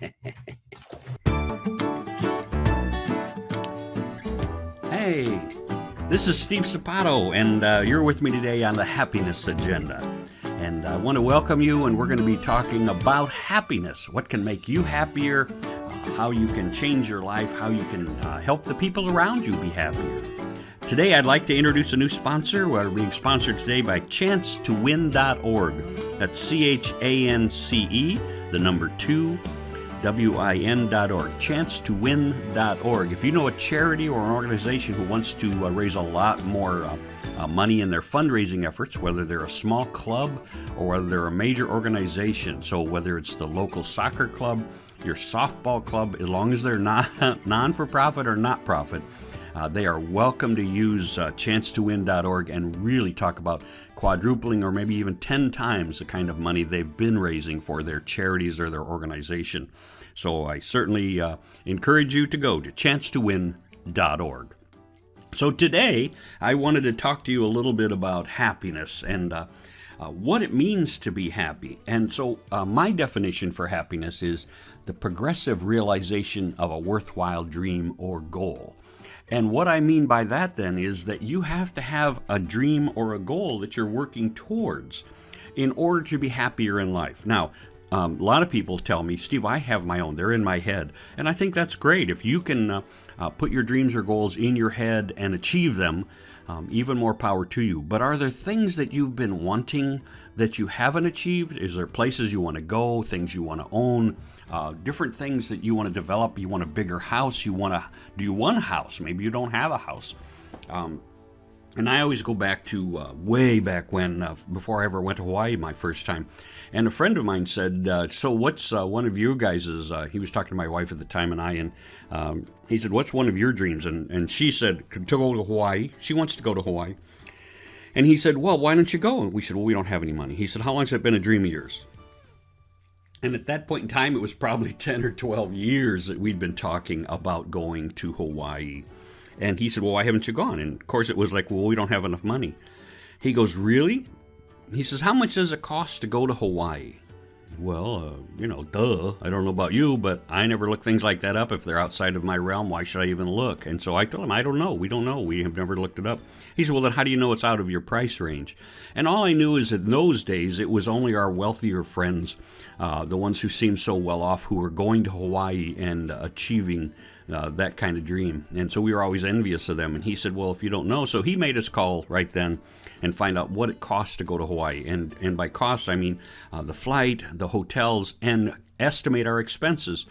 Hey, this is Steve Sapato, and you're with me today on the Happiness Agenda. And I want to welcome you, and we're going to be talking about happiness. What can make you happier, how you can change your life, how you can help the people around you be happier. Today, I'd like to introduce a new sponsor. We're being sponsored today by ChanceToWin.org. That's CHANCE, the number 2, WIN.org, ChanceToWin.org. If you know a charity or an organization who wants to raise a lot more money in their fundraising efforts, whether they're a small club or whether they're a major organization, so whether it's the local soccer club, your softball club, as long as they're not non-for-profit or not-profit, they are welcome to use ChanceToWin.org and really talk about quadrupling or maybe even 10 times the kind of money they've been raising for their charities or their organization. So I certainly encourage you to go to ChanceToWin.org. So today I wanted to talk to you a little bit about happiness and what it means to be happy. And so my definition for happiness is the progressive realization of a worthwhile dream or goal. And what I mean by that then is that you have to have a dream or a goal that you're working towards in order to be happier in life. Now, a lot of people tell me, Steve, I have my own. They're in my head. And I think that's great. If you can put your dreams or goals in your head and achieve them, even more power to you. But are there things that you've been wanting that you haven't achieved? Is there places you want to go, things you want to own, different things that you want to develop? You want a bigger house? Do you want a house? Maybe you don't have a house. And I always go back to way back when, before I ever went to Hawaii my first time. And a friend of mine said, so what's one of you guys's, he was talking to my wife at the time and he said, what's one of your dreams? And she said, to go to Hawaii. She wants to go to Hawaii. And he said, well, why don't you go? And we said, well, we don't have any money. He said, how long has that been a dream of yours? And at that point in time, it was probably 10 or 12 years that we'd been talking about going to Hawaii. And he said, well, why haven't you gone? And of course, it was like, well, we don't have enough money. He goes, really? He says, how much does it cost to go to Hawaii? Well, duh. I don't know about you, but I never look things like that up. If they're outside of my realm, why should I even look? And so I told him, I don't know. We don't know. We have never looked it up. He said, well, then how do you know it's out of your price range? And all I knew is that in those days, it was only our wealthier friends, the ones who seemed so well off, who were going to Hawaii and achieving that kind of dream. And so we were always envious of them. And he said, well, if you don't know. So he made us call right then and find out what it costs to go to Hawaii. And by cost, I mean the flight, the hotels, and estimate our expenses.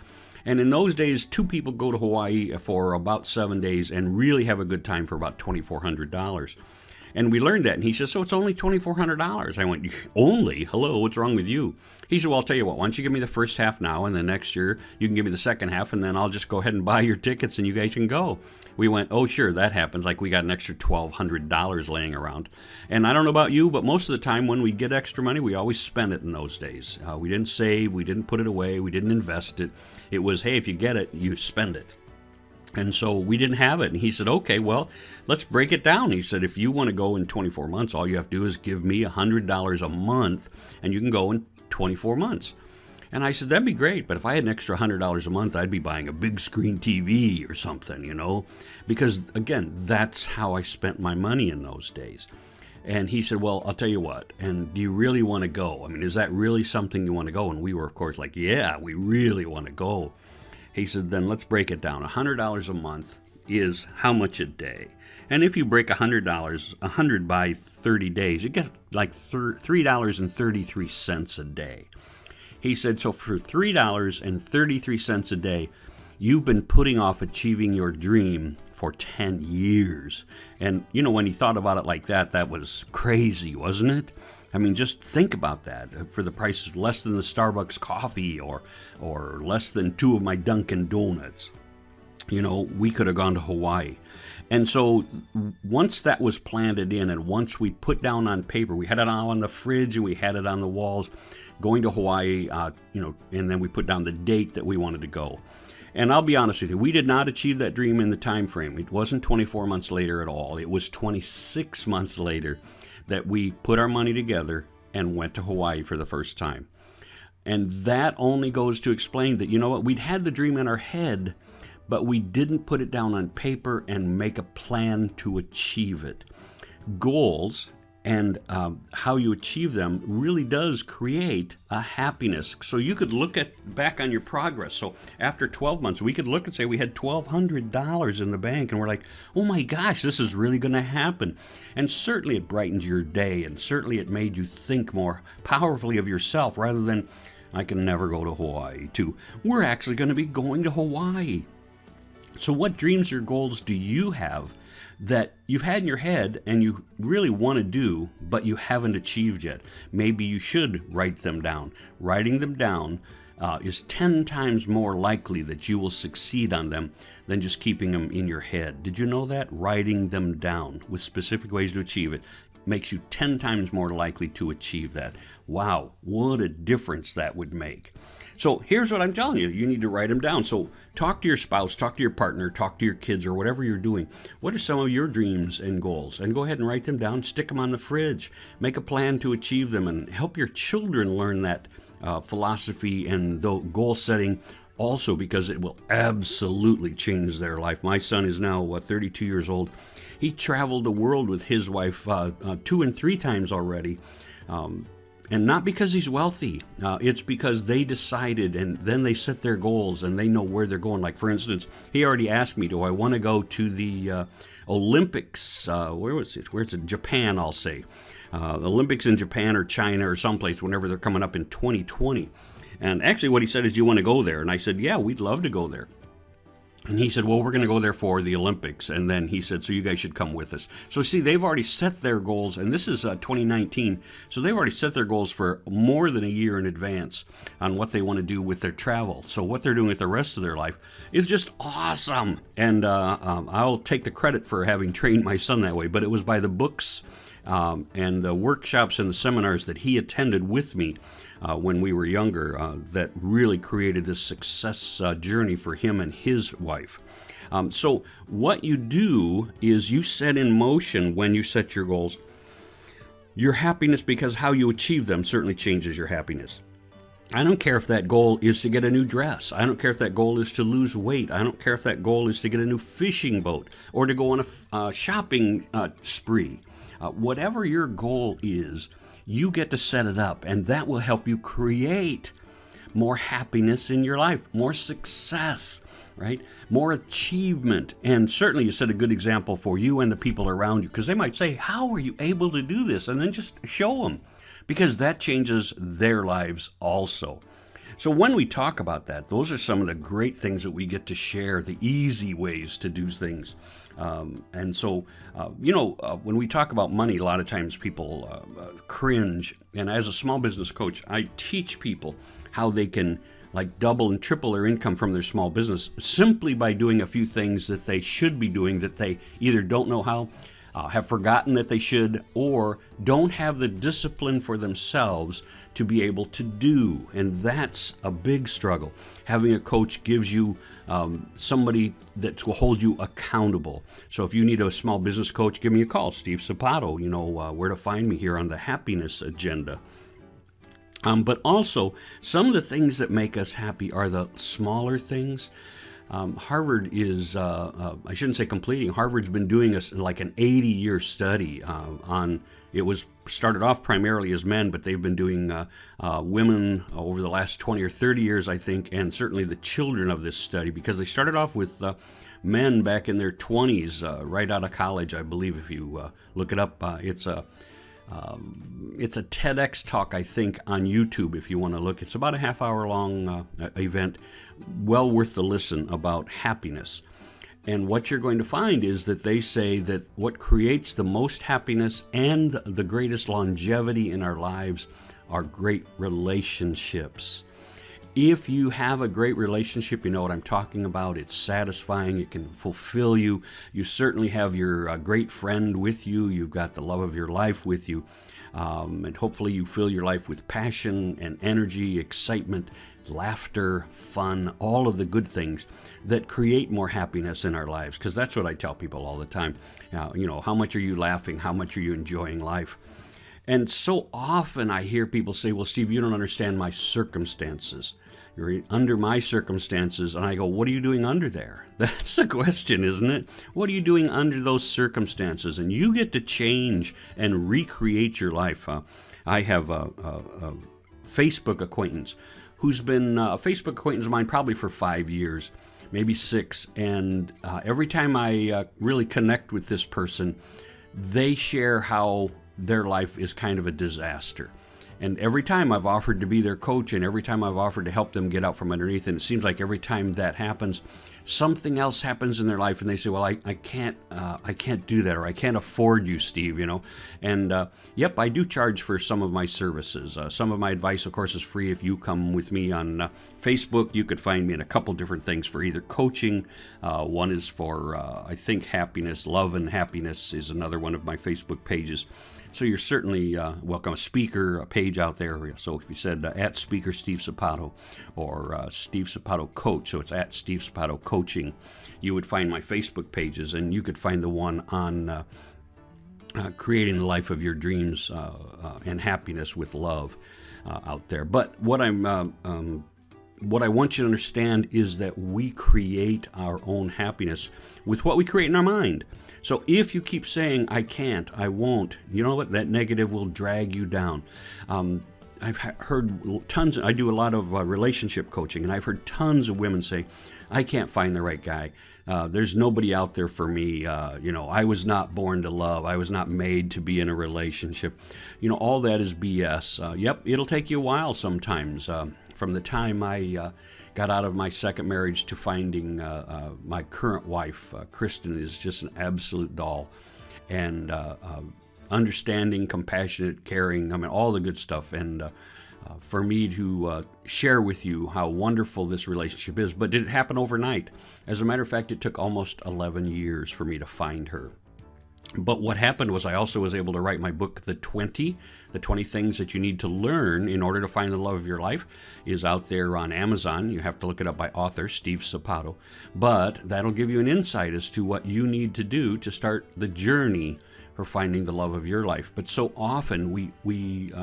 And in those days, 2 people go to Hawaii for about 7 days and really have a good time for about $2,400. And we learned that. And he says, so it's only $2,400. I went, only? Hello, what's wrong with you? He said, well, I'll tell you what, why don't you give me the first half now, and then next year you can give me the second half, and then I'll just go ahead and buy your tickets and you guys can go. We went, oh, sure, that happens. Like we got an extra $1,200 laying around. And I don't know about you, but most of the time when we get extra money, we always spend it in those days. We didn't save, we didn't put it away, we didn't invest it. It was, hey, if you get it, you spend it. And so we didn't have it. And he said, okay, well, let's break it down. He said, if you want to go in 24 months, all you have to do is give me $100 a month and you can go in 24 months. And I said, that'd be great. But if I had an extra $100 a month, I'd be buying a big screen TV or something, because again, that's how I spent my money in those days. And he said, well, I'll tell you what, and do you really want to go? I mean, is that really something you want to go? And we were, of course, like, yeah, we really want to go. He said, then let's break it down. $100 a month is how much a day? And if you break $100 by 30 days, you get like $3.33 a day. He said, so for $3.33 a day, you've been putting off achieving your dream for 10 years. And, when he thought about it like that, that was crazy, wasn't it? I mean, just think about that. For the price of less than the Starbucks coffee or less than 2 of my Dunkin' Donuts, we could have gone to Hawaii. And so once that was planted in and once we put down on paper, we had it on the fridge and we had it on the walls, going to Hawaii, and then we put down the date that we wanted to go. And I'll be honest with you, we did not achieve that dream in the time frame. It wasn't 24 months later at all. It was 26 months later that we put our money together and went to Hawaii for the first time. And that only goes to explain that, you know what, we'd had the dream in our head, but we didn't put it down on paper and make a plan to achieve it. Goals and how you achieve them really does create a happiness. So you could look back on your progress. So after 12 months, we could look and say we had $1,200 in the bank, and we're like, oh my gosh, this is really going to happen. And certainly it brightens your day, and certainly it made you think more powerfully of yourself rather than, I can never go to Hawaii, to we're actually going to be going to Hawaii. So what dreams or goals do you have that you've had in your head and you really want to do, but you haven't achieved yet? Maybe you should write them down. Writing them down is 10 times more likely that you will succeed on them than just keeping them in your head. Did you know that? Writing them down with specific ways to achieve it makes you 10 times more likely to achieve that. Wow, what a difference that would make. So here's what I'm telling you. You need to write them down. So talk to your spouse, talk to your partner, talk to your kids, or whatever you're doing. What are some of your dreams and goals? And go ahead and write them down, stick them on the fridge, make a plan to achieve them, and help your children learn that philosophy and the goal setting also, because it will absolutely change their life. My son is now 32 years old. He traveled the world with his wife 2 and 3 times already. And not because he's wealthy. It's because they decided, and then they set their goals, and they know where they're going. Like, for instance, he already asked me, do I want to go to the Olympics? Where was it? Where's it? Japan, I'll say. Olympics in Japan or China or someplace whenever they're coming up in 2020. And actually what he said is, do you want to go there? And I said, yeah, we'd love to go there. And he said, well, we're going to go there for the Olympics. And then he said, so you guys should come with us. So see, they've already set their goals, and this is 2019. So they've already set their goals for more than a year in advance on what they want to do with their travel. So what they're doing with the rest of their life is just awesome. And I'll take the credit for having trained my son that way, but it was by the books and the workshops and the seminars that he attended with me when we were younger that really created this success journey for him and his wife. So what you do is you set in motion, when you set your goals, your happiness, because how you achieve them certainly changes your happiness. I don't care if that goal is to get a new dress. I don't care if that goal is to lose weight. I don't care if that goal is to get a new fishing boat or to go on a shopping spree. Whatever your goal is, you get to set it up, and that will help you create more happiness in your life, more success, right? More achievement. And certainly you set a good example for you and the people around you, because they might say, how are you able to do this? And then just show them, because that changes their lives also. So when we talk about that, those are some of the great things that we get to share, the easy ways to do things. And so, when we talk about money, a lot of times people cringe. And as a small business coach, I teach people how they can double and triple their income from their small business simply by doing a few things that they should be doing that they either don't know how, have forgotten that they should, or don't have the discipline for themselves to be able to do. And that's a big struggle. Having a coach gives you somebody that will hold you accountable. So if you need a small business coach, give me a call, Steve Sapato. You know where to find me here on the Happiness Agenda. But also, some of the things that make us happy are the smaller things. Harvard is, I shouldn't say completing, Harvard's been doing an 80-year study on, it was started off primarily as men, but they've been doing women over the last 20 or 30 years, I think, and certainly the children of this study, because they started off with men back in their 20s, right out of college, I believe, if you look it up. It's a TEDx talk, I think, on YouTube, if you want to look. It's about a half-hour-long event, well worth the listen, about happiness. And what you're going to find is that they say that what creates the most happiness and the greatest longevity in our lives are great relationships. If you have a great relationship, you know what I'm talking about. It's satisfying. It can fulfill you. You certainly have your great friend with you. You've got the love of your life with you. And hopefully you fill your life with passion and energy, excitement, laughter, fun, all of the good things that create more happiness in our lives. Because that's what I tell people all the time. How much are you laughing? How much are you enjoying life? And so often I hear people say, well, Steve, you don't understand my circumstances. You're under my circumstances. And I go, what are you doing under there? That's the question, isn't it? What are you doing under those circumstances? And you get to change and recreate your life. I have a Facebook acquaintance who's been a Facebook acquaintance of mine probably for 5 years, maybe 6. And every time I really connect with this person, they share how their life is kind of a disaster. And every time I've offered to be their coach, and every time I've offered to help them get out from underneath, and it seems like every time that happens, something else happens in their life, and they say, well, I can't do that, or I can't afford you, Steve, And yep, I do charge for some of my services. Some of my advice, of course, is free. If you come with me on Facebook, you could find me in a couple different things for either coaching. One is for, I think, happiness. Love and Happiness is another one of my Facebook pages. So you're certainly welcome. A speaker, a page out there. So if you said at Speaker Steve Sapato or Steve Sapato Coach, so it's at Steve Sapato Coaching, you would find my Facebook pages, and you could find the one on creating the life of your dreams and happiness with love out there. But what I want you to understand is that we create our own happiness with what we create in our mind. So if you keep saying, I can't, I won't, you know what? That negative will drag you down. I've heard tons, I do a lot of relationship coaching, and I've heard tons of women say, I can't find the right guy. There's nobody out there for me. I was not born to love. I was not made to be in a relationship. All that is BS. Yep, it'll take you a while sometimes. From the time I got out of my second marriage to finding my current wife, Kristen is just an absolute doll. And understanding, compassionate, caring, all the good stuff. And for me to share with you how wonderful this relationship is. But did it happen overnight? As a matter of fact, it took almost 11 years for me to find her. But what happened was I also was able to write my book, The 20 Things That You Need to Learn in Order to Find the Love of Your Life, is out there on Amazon. You have to look it up by author Steve Sapato. But that'll give you an insight as to what you need to do to start the journey for finding the love of your life. But so often we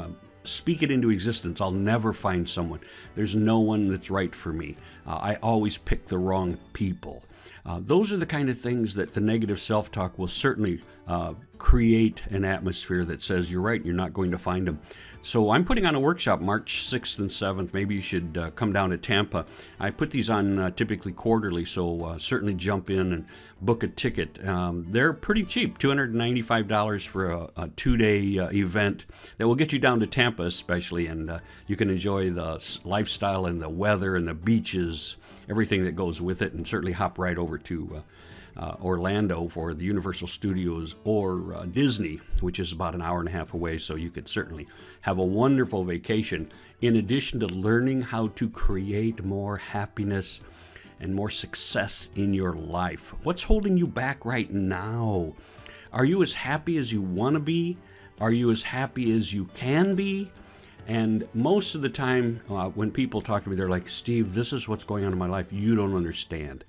speak it into existence. I'll never find someone. There's no one that's right for me. I always pick the wrong people. Those are the kind of things that the negative self-talk will certainly create an atmosphere that says, you're right, you're not going to find them. So I'm putting on a workshop March 6th and 7th. Maybe you should come down to Tampa. I put these on typically quarterly, so certainly jump in and book a ticket. They're pretty cheap, $295 for a 2-day event that will get you down to Tampa especially, and you can enjoy the lifestyle and the weather and the beaches, everything that goes with it, and certainly hop right over to Orlando for the Universal Studios or Disney, which is about an hour and a half away, so you could certainly have a wonderful vacation in addition to learning how to create more happiness and more success in your life. What's holding you back right now? Are you as happy as you want to be? Are you as happy as you can be? And most of the time, when people talk to me, they're like, Steve, this is what's going on in my life. You don't understand.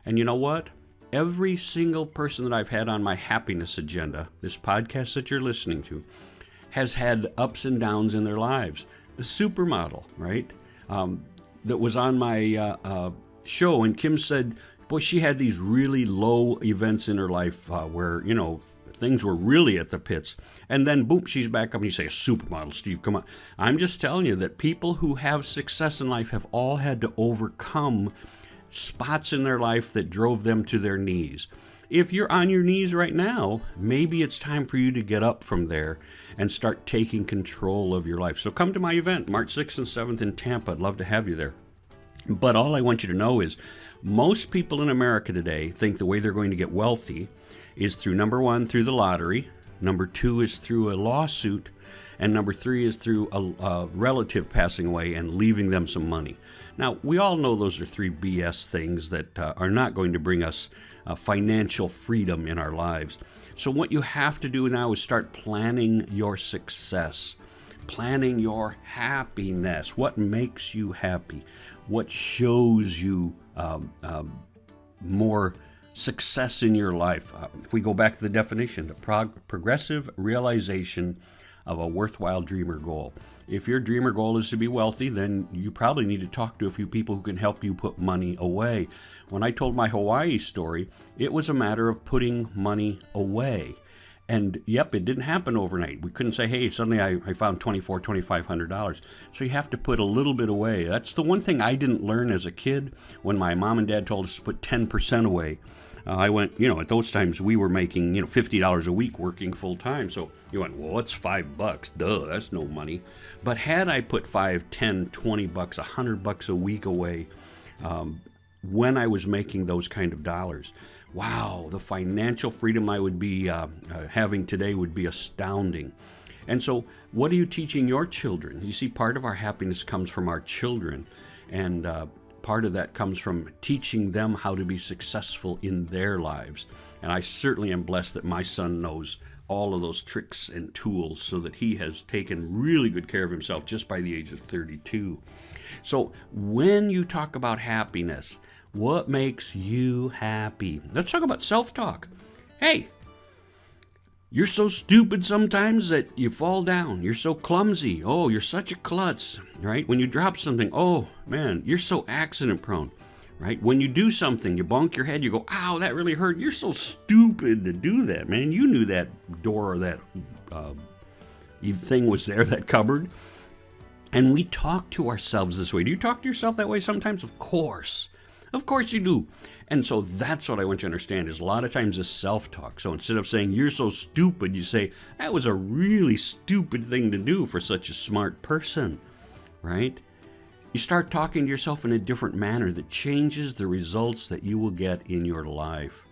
And you know what? Every single person that I've had on my happiness agenda, this podcast that you're listening to, has had ups and downs in their lives. A supermodel, right? That was on my show, and Kim said, boy, she had these really low events in her life where, things were really at the pits. And then, boom, she's back up, and you say, a supermodel, Steve, come on. I'm just telling you that people who have success in life have all had to overcome spots in their life that drove them to their knees. If you're on your knees right now, maybe it's time for you to get up from there and start taking control of your life. So come to my event, March 6th and 7th in Tampa. I'd love to have you there. But all I want you to know is most people in America today think the way they're going to get wealthy is through, number one, through the lottery. Number two is through a lawsuit. And number three is through a relative passing away and leaving them some money. Now, we all know those are three BS things that are not going to bring us financial freedom in our lives. So what you have to do now is start planning your success, planning your happiness. What makes you happy? What shows you more success in your life? If we go back to the definition, the progressive realization of a worthwhile dream or goal. If your dream or goal is to be wealthy, then you probably need to talk to a few people who can help you put money away. When I told my Hawaii story, it was a matter of putting money away. And yep, it didn't happen overnight. We couldn't say, hey, suddenly I found $2,500. So you have to put a little bit away. That's the one thing I didn't learn as a kid when my mom and dad told us to put 10% away. I went, at those times we were making, $50 a week working full time. So you went, well, what's $5? Duh, that's no money. But had I put $5, $10, $20, $100 a week away when I was making those kind of dollars, wow, the financial freedom I would be having today would be astounding. And so what are you teaching your children? You see, part of our happiness comes from our children. And part of that comes from teaching them how to be successful in their lives. And I certainly am blessed that my son knows all of those tricks and tools so that he has taken really good care of himself just by the age of 32. So when you talk about happiness, what makes you happy? Let's talk about self-talk. Hey, you're so stupid sometimes that you fall down. You're so clumsy. Oh, you're such a klutz, right? When you drop something, oh, man, you're so accident prone, right? When you do something, you bonk your head, you go, ow, that really hurt. You're so stupid to do that, man. You knew that door or that thing was there, that cupboard. And we talk to ourselves this way. Do you talk to yourself that way sometimes? Of course. Of course you do. And so that's what I want you to understand is a lot of times it's self-talk. So instead of saying, you're so stupid, you say, that was a really stupid thing to do for such a smart person, right? You start talking to yourself in a different manner that changes the results that you will get in your life.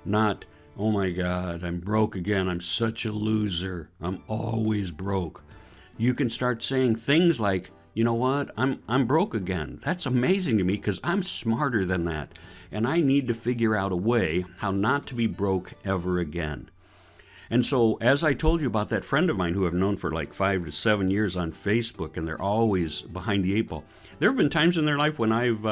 Not, oh my God, I'm broke again. I'm such a loser. I'm always broke. You can start saying things like, you know what, I'm broke again. That's amazing to me because I'm smarter than that. And I need to figure out a way how not to be broke ever again. And so, as I told you about that friend of mine who I've known for like 5 to 7 years on Facebook, and they're always behind the 8 ball. There have been times in their life when I've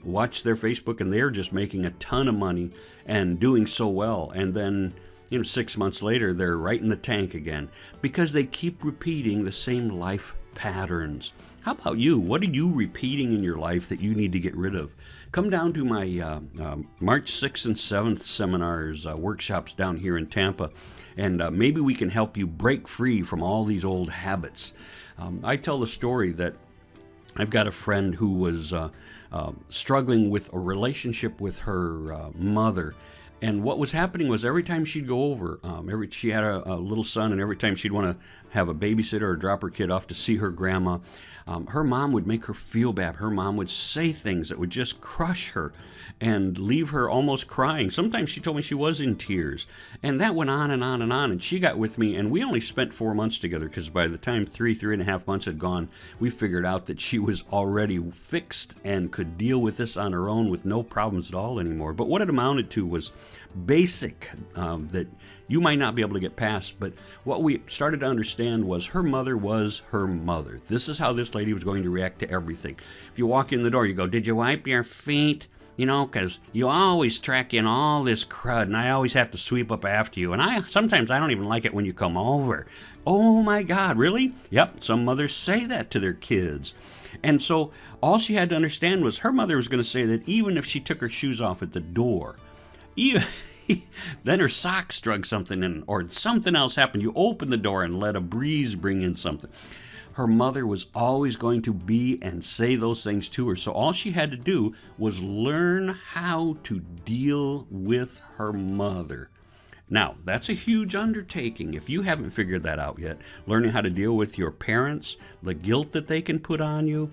watched their Facebook and they're just making a ton of money and doing so well. And then, 6 months later, they're right in the tank again because they keep repeating the same life patterns. How about you? What are you repeating in your life that you need to get rid of? Come down to my March 6th and 7th seminars, workshops down here in Tampa, and maybe we can help you break free from all these old habits. I tell the story that I've got a friend who was struggling with a relationship with her mother. And what was happening was every time she'd go over, she had a little son, and every time she'd want to have a babysitter or drop her kid off to see her grandma, her mom would make her feel bad. Her mom would say things that would just crush her and leave her almost crying. Sometimes she told me she was in tears. And that went on and on and on. And she got with me, and we only spent 4 months together because by the time 3.5 months had gone, we figured out that she was already fixed and could deal with this on her own with no problems at all anymore. But what it amounted to was basic that you might not be able to get past, but what we started to understand was her mother was her mother. This is how this lady was going to react to everything. If you walk in the door, you go, did you wipe your feet? Because you always track in all this crud, and I always have to sweep up after you, and sometimes I don't even like it when you come over. Oh my God, really? Yep, some mothers say that to their kids. And so all she had to understand was her mother was going to say that even if she took her shoes off at the door, then her socks struck something in, or something else happened. You open the door and let a breeze bring in something. Her mother was always going to be and say those things to her. So all she had to do was learn how to deal with her mother. Now, that's a huge undertaking. If you haven't figured that out yet, learning how to deal with your parents, the guilt that they can put on you,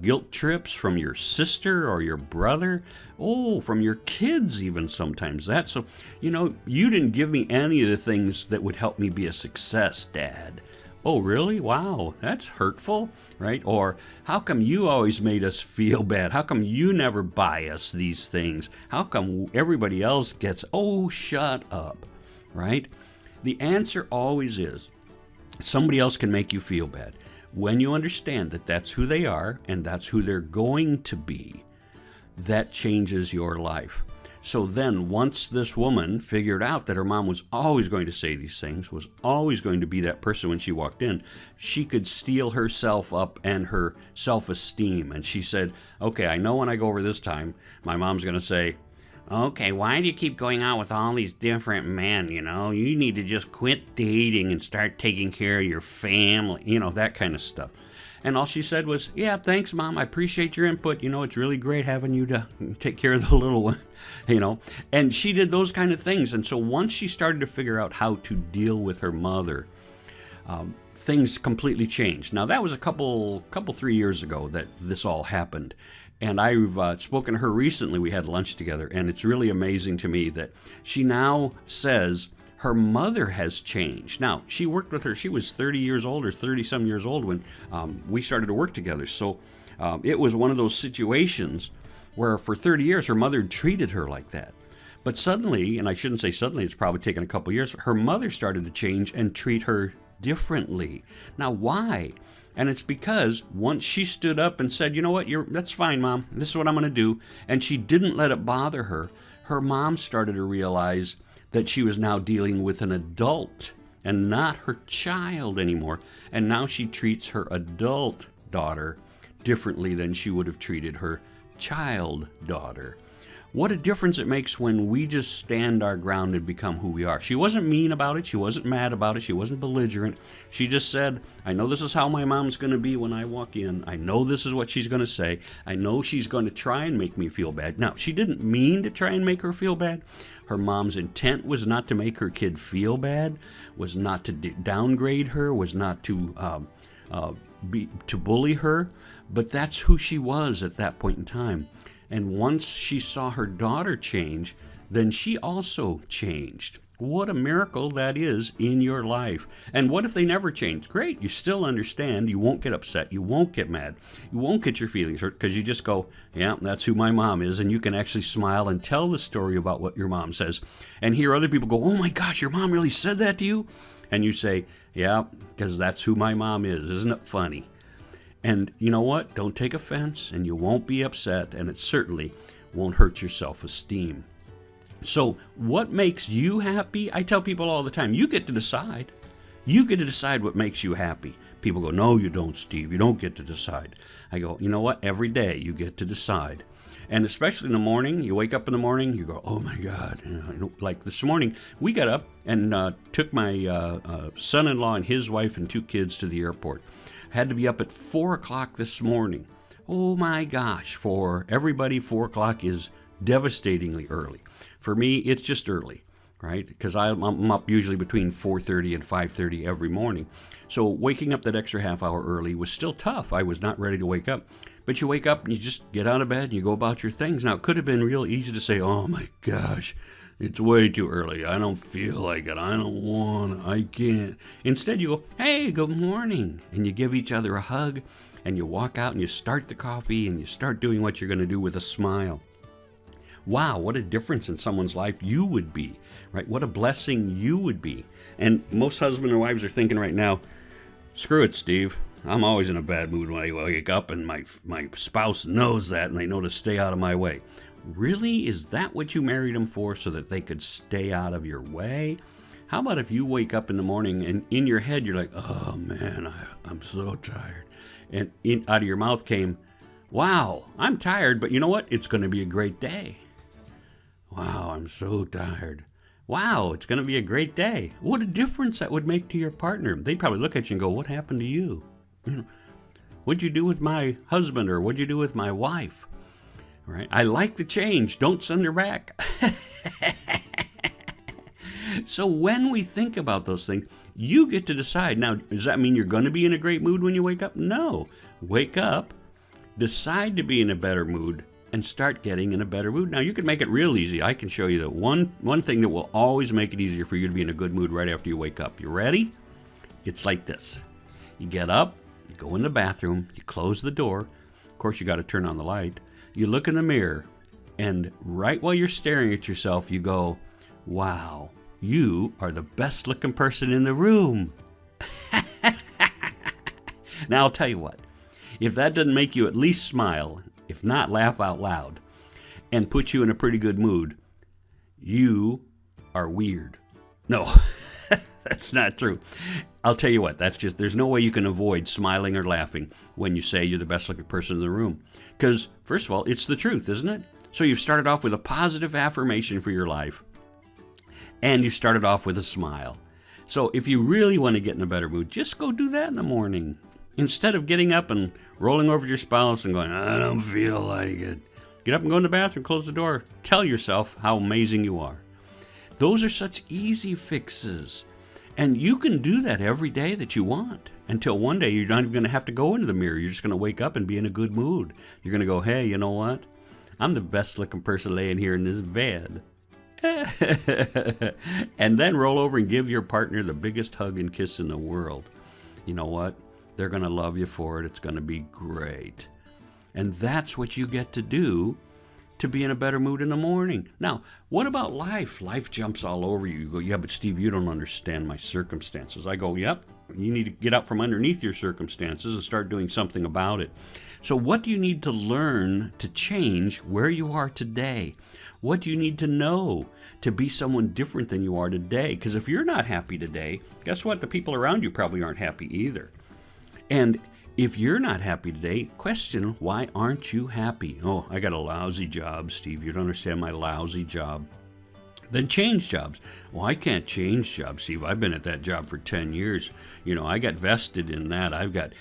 guilt trips from your sister or your brother, from your kids even sometimes. You didn't give me any of the things that would help me be a success, Dad. Oh, really? Wow, that's hurtful, right? Or how come you always made us feel bad? How come you never buy us these things? How come everybody else gets, oh, shut up, right? The answer always is somebody else can make you feel bad. When you understand that that's who they are and that's who they're going to be, that changes your life. So then once this woman figured out that her mom was always going to say these things, was always going to be that person when she walked in, she could steel herself up and her self-esteem. And she said, okay, I know when I go over this time, my mom's going to say, okay, why do you keep going out with all these different men, you know? You need to just quit dating and start taking care of your family, you know, that kind of stuff. And all she said was, yeah, thanks, Mom. I appreciate your input. You know, it's really great having you to take care of the little one, you know. And she did those kind of things. And so once she started to figure out how to deal with her mother, things completely changed. Now, that was a couple 3 years ago that this all happened. And I've spoken to her recently. We had lunch together. And it's really amazing to me that she now says her mother has changed. Now, she worked with her. She was 30 years old or 30-some years old when we started to work together. So it was one of those situations where for 30 years her mother treated her like that. But suddenly, and I shouldn't say suddenly, it's probably taken a couple years, her mother started to change and treat her differently. Now, why? And it's because once she stood up and said, you know what, that's fine, Mom. This is what I'm going to do. And she didn't let it bother her. Her mom started to realize that she was now dealing with an adult and not her child anymore. And now she treats her adult daughter differently than she would have treated her child daughter. What a difference it makes when we just stand our ground and become who we are. She wasn't mean about it. She wasn't mad about it. She wasn't belligerent. She just said, I know this is how my mom's going to be when I walk in. I know this is what she's going to say. I know she's going to try and make me feel bad. Now, she didn't mean to try and make her feel bad. Her mom's intent was not to make her kid feel bad, was not to downgrade her, was not to bully her. But that's who she was at that point in time. And once she saw her daughter change, then she also changed. What a miracle that is in your life. And what if they never change? Great, you still understand. You won't get upset. You won't get mad. You won't get your feelings hurt because you just go, yeah, that's who my mom is. And you can actually smile and tell the story about what your mom says. And hear other people go, oh my gosh, your mom really said that to you? And you say, yeah, because that's who my mom is. Isn't it funny? And you know what? Don't take offense, and you won't be upset, and it certainly won't hurt your self-esteem. So what makes you happy? I tell people all the time, you get to decide. You get to decide what makes you happy. People go, no, you don't, Steve. You don't get to decide. I go, you know what? Every day you get to decide. And especially in the morning, you wake up in the morning, you go, oh my God. You know, like this morning, we got up and took my son-in-law and his wife and 2 kids to the airport. Had to be up at 4 o'clock this morning. Oh my gosh, for everybody, 4 o'clock is devastatingly early. For me, it's just early, right? Because I'm up usually between 4:30 and 5:30 every morning. So waking up that extra half hour early was still tough. I was not ready to wake up. But you wake up and you just get out of bed and you go about your things. Now, it could have been real easy to say, oh my gosh, it's way too early. I don't feel like it. I don't want to. I can't. Instead, you go, hey, good morning. And you give each other a hug and you walk out and you start the coffee and you start doing what you're going to do with a smile. Wow, what a difference in someone's life you would be, right? What a blessing you would be. And most husbands and wives are thinking right now, screw it, Steve. I'm always in a bad mood when I wake up, and my spouse knows that, and they know to stay out of my way. Really? Is that what you married them for, so that they could stay out of your way? How about if you wake up in the morning and in your head you're like, oh man, I'm so tired. And out of your mouth came, wow, I'm tired, but you know what? It's going to be a great day. Wow, I'm so tired. Wow, it's going to be a great day. What a difference that would make to your partner. They'd probably look at you and go, what happened to you? You know, what'd you do with my husband, or what'd you do with my wife? Right? I like the change. Don't send her back. So when we think about those things, you get to decide. Now, does that mean you're going to be in a great mood when you wake up? No. Wake up, decide to be in a better mood, and start getting in a better mood. Now, you can make it real easy. I can show you that one thing that will always make it easier for you to be in a good mood right after you wake up. You ready? It's like this. You get up, you go in the bathroom, you close the door. Of course, you got to turn on the light. You look in the mirror, and right while you're staring at yourself, you go, wow, you are the best looking person in the room. Now, I'll tell you what, if that doesn't make you at least smile, if not laugh out loud, and put you in a pretty good mood, you are weird. No, that's not true. I'll tell you what, there's no way you can avoid smiling or laughing when you say you're the best looking person in the room. Because, first of all, it's the truth, isn't it? So you've started off with a positive affirmation for your life, and you started off with a smile. So if you really want to get in a better mood, just go do that in the morning. Instead of getting up and rolling over to your spouse and going, I don't feel like it. Get up and go in the bathroom, close the door. Tell yourself how amazing you are. Those are such easy fixes. And you can do that every day that you want until one day you're not even going to have to go into the mirror. You're just going to wake up and be in a good mood. You're going to go, hey, you know what? I'm the best looking person laying here in this bed. And then roll over and give your partner the biggest hug and kiss in the world. You know what? They're going to love you for it. It's going to be great. And that's what you get to do to be in a better mood in the morning. Now, what about life? Life jumps all over you. You go, yeah, but Steve, you don't understand my circumstances. I go, yep, you need to get out from underneath your circumstances and start doing something about it. So what do you need to learn to change where you are today? What do you need to know to be someone different than you are today? Because if you're not happy today, guess what? The people around you probably aren't happy either. And if you're not happy today, question, why aren't you happy? Oh, I got a lousy job, Steve. You don't understand my lousy job. Then change jobs. Well, I can't change jobs, Steve. I've been at that job for 10 years. You know, I got vested in that. I've got,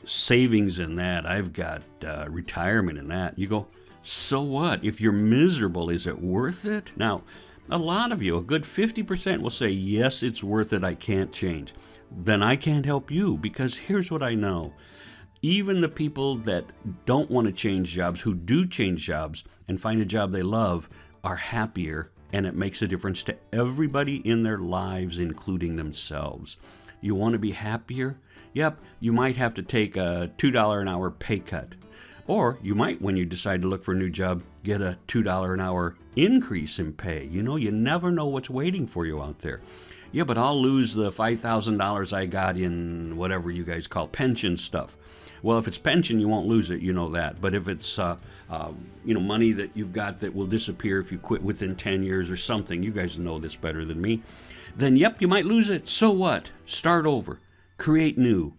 savings in that. I've got retirement in that. You go, so what? If you're miserable, is it worth it? Now, a lot of you, a good 50% will say, yes, it's worth it. I can't change. Then I can't help you, because here's what I know. Even the people that don't want to change jobs, who do change jobs and find a job they love, are happier, and it makes a difference to everybody in their lives, including themselves. You want to be happier? Yep, you might have to take a $2 an hour pay cut. Or you might, when you decide to look for a new job, get a $2 an hour increase in pay. You know, you never know what's waiting for you out there. Yeah, but I'll lose the $5,000 I got in whatever you guys call pension stuff. Well, if it's pension, you won't lose it, you know that. But if it's money that you've got that will disappear if you quit within 10 years or something, you guys know this better than me, then yep, you might lose it. So what? Start over. Create new.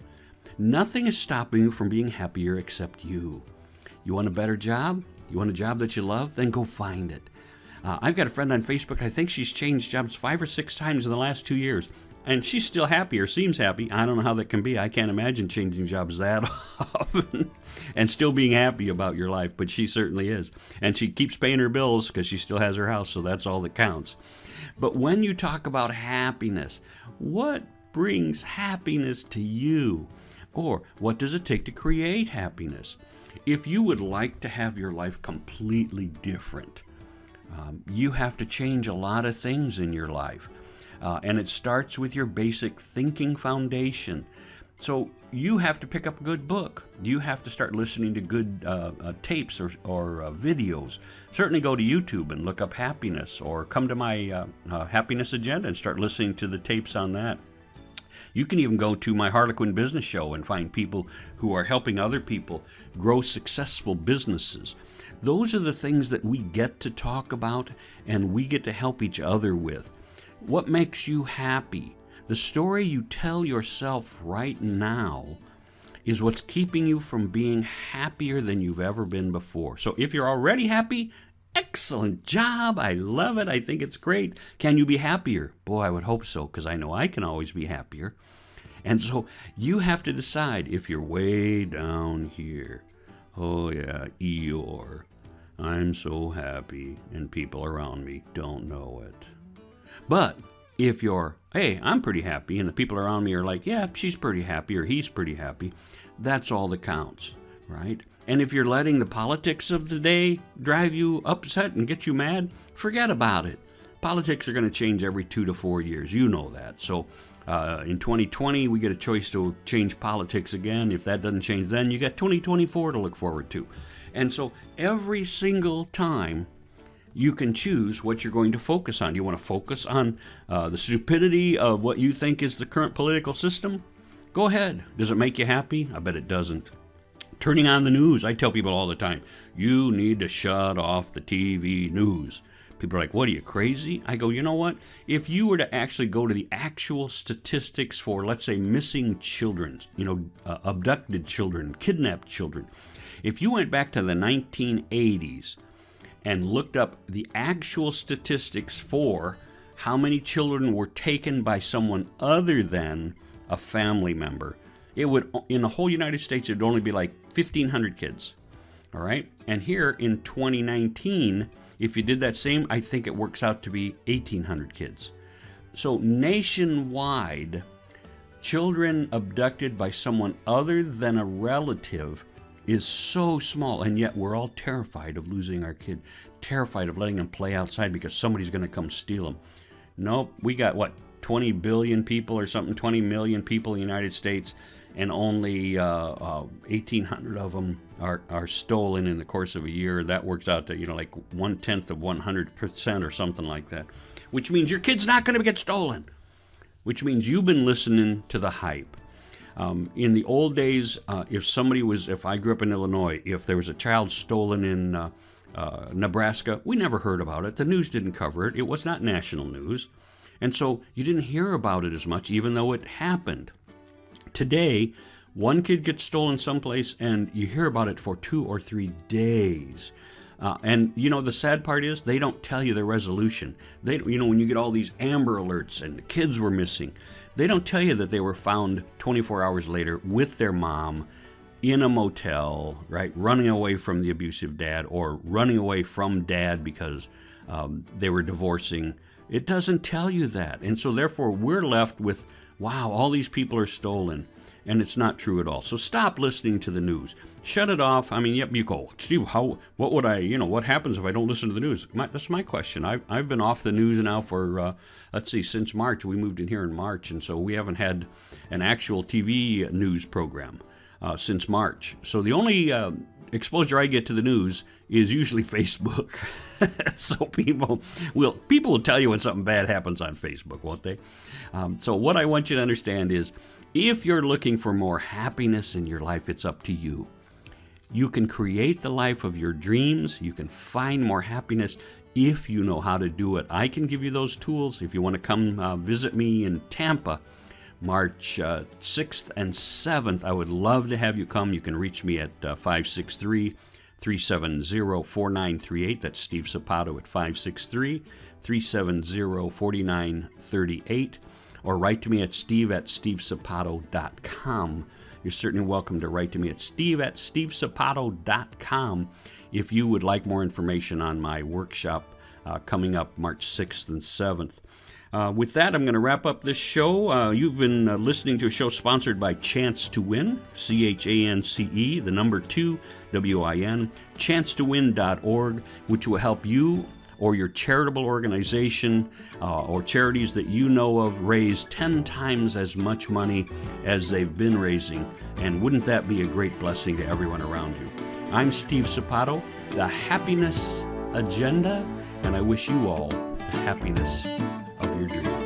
Nothing is stopping you from being happier except you. You want a better job? You want a job that you love? Then go find it. I've got a friend on Facebook. I think she's changed jobs 5 or 6 times in the last 2 years. And she's still happy, or seems happy. I don't know how that can be. I can't imagine changing jobs that often and still being happy about your life. But she certainly is. And she keeps paying her bills because she still has her house. So that's all that counts. But when you talk about happiness, what brings happiness to you? Or what does it take to create happiness? If you would like to have your life completely different, you have to change a lot of things in your life. And it starts with your basic thinking foundation. So you have to pick up a good book. You have to start listening to good tapes or videos. Certainly go to YouTube and look up happiness, or come to my happiness agenda and start listening to the tapes on that. You can even go to my Harlequin Business Show and find people who are helping other people grow successful businesses. Those are the things that we get to talk about and we get to help each other with. What makes you happy? The story you tell yourself right now is what's keeping you from being happier than you've ever been before. So if you're already happy, excellent job. I love it. I think it's great. Can you be happier? Boy, I would hope so, because I know I can always be happier. And so you have to decide if you're way down here. Oh yeah, Eeyore. I'm so happy and people around me don't know it. But if you're, hey, I'm pretty happy, and the people around me are like, yeah, she's pretty happy or he's pretty happy, that's all that counts, right? And if you're letting the politics of the day drive you upset and get you mad, forget about it. Politics are going to change every 2 to 4 years. You know that. So in 2020, we get a choice to change politics again. If that doesn't change then, you got 2024 to look forward to. And so every single time, you can choose what you're going to focus on. You want to focus on the stupidity of what you think is the current political system? Go ahead. Does it make you happy? I bet it doesn't. Turning on the news. I tell people all the time, you need to shut off the TV news. People are like, what, are you crazy? I go, you know what? If you were to actually go to the actual statistics for, let's say, missing children, abducted children, kidnapped children, if you went back to the 1980s and looked up the actual statistics for how many children were taken by someone other than a family member, it would, in the whole United States, it would only be like 1,500 kids. All right? And here in 2019, if you did that same, I think it works out to be 1,800 kids. So nationwide, children abducted by someone other than a relative is so small, and yet we're all terrified of losing our kid, terrified of letting them play outside because somebody's going to come steal them. Nope, we got, 20 billion people or something, 20 million people in the United States, and only 1,800 of them are stolen in the course of a year. That works out to, like 1/10 of 100% or something like that, which means your kid's not going to get stolen, which means you've been listening to the hype. In the old days, if I grew up in Illinois, if there was a child stolen in Nebraska, we never heard about it. The news didn't cover it. It was not national news. And so you didn't hear about it as much, even though it happened. Today, one kid gets stolen someplace and you hear about it for 2 or 3 days. And the sad part is they don't tell you the resolution. They, when you get all these Amber Alerts and the kids were missing, they don't tell you that they were found 24 hours later with their mom in a motel, right, running away from the abusive dad or running away from dad because they were divorcing. It doesn't tell you that. And so therefore we're left with, wow, all these people are stolen. And it's not true at all. So stop listening to the news. Shut it off. I mean, you go, Steve, what would I, what happens if I don't listen to the news? That's my question. I've been off the news now for, since March. We moved in here in March, and so we haven't had an actual TV news program since March. So the only exposure I get to the news is usually Facebook. So people will tell you when something bad happens on Facebook, won't they? So what I want you to understand is, if you're looking for more happiness in your life, it's up to you. You can create the life of your dreams. You can find more happiness if you know how to do it. I can give you those tools. If you want to come visit me in Tampa, March 6th and 7th, I would love to have you come. You can reach me at 563-370-4938. That's Steve Sapato at 563-370-4938. Or write to me at steve@stevesapato.com. You're certainly welcome to write to me at steve@stevesapato.com if you would like more information on my workshop coming up March 6th and 7th. With that, I'm going to wrap up this show. You've been listening to a show sponsored by Chance to Win, CHANCE, the number 2, WIN, chancetowin.org, which will help you or your charitable organization or charities that you know of raise 10 times as much money as they've been raising. And wouldn't that be a great blessing to everyone around you? I'm Steve Sapato, the Happiness Agenda, and I wish you all the happiness of your dreams.